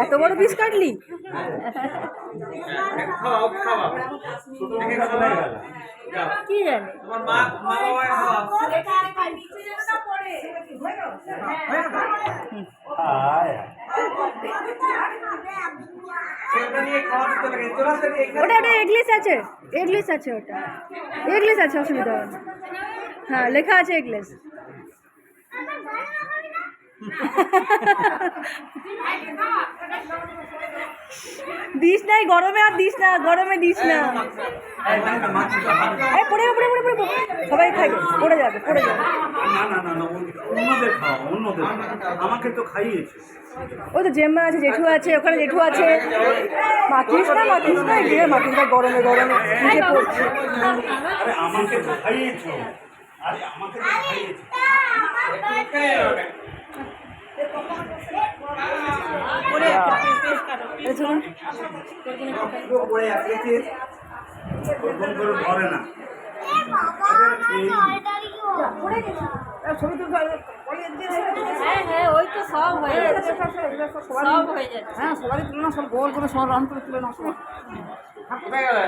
এত বড় পিস কাটলি? কি জানি ওটা ওটা এগলিস আছে, এগলিস আছে, ওটা এগলিস আছে, অসুবিধা হবে না। হ্যাঁ লেখা আছে এগলিস। দিস নাই গরমে, আর দিস না গরমে, দিস না। পড়ে পড়ে পড়ে পড়ে সবাই খাই, পড়ে যাবে পড়ে যাবে। না না না না, অন্যদের খাও, অন্যদের আমাকে তো খাইয়েছে। ওই তো জেম্মা আছে, জেঠু আছে, ওখানে জেঠু আছে। মাখিস না মাখিস না, গিয়ে মাখিস না, গরমে গরমে নিচে পড়ছে। আরে আমাকে তো খাইয়েছো, আরে আমাকে তো খাইয়েছো। ধরে না ওই তো সব হয়ে যাচ্ছে, সব হয়ে যাচ্ছে। হ্যাঁ সবারই তুলে না, সব গোল করে সব রান করে তুলে না সব।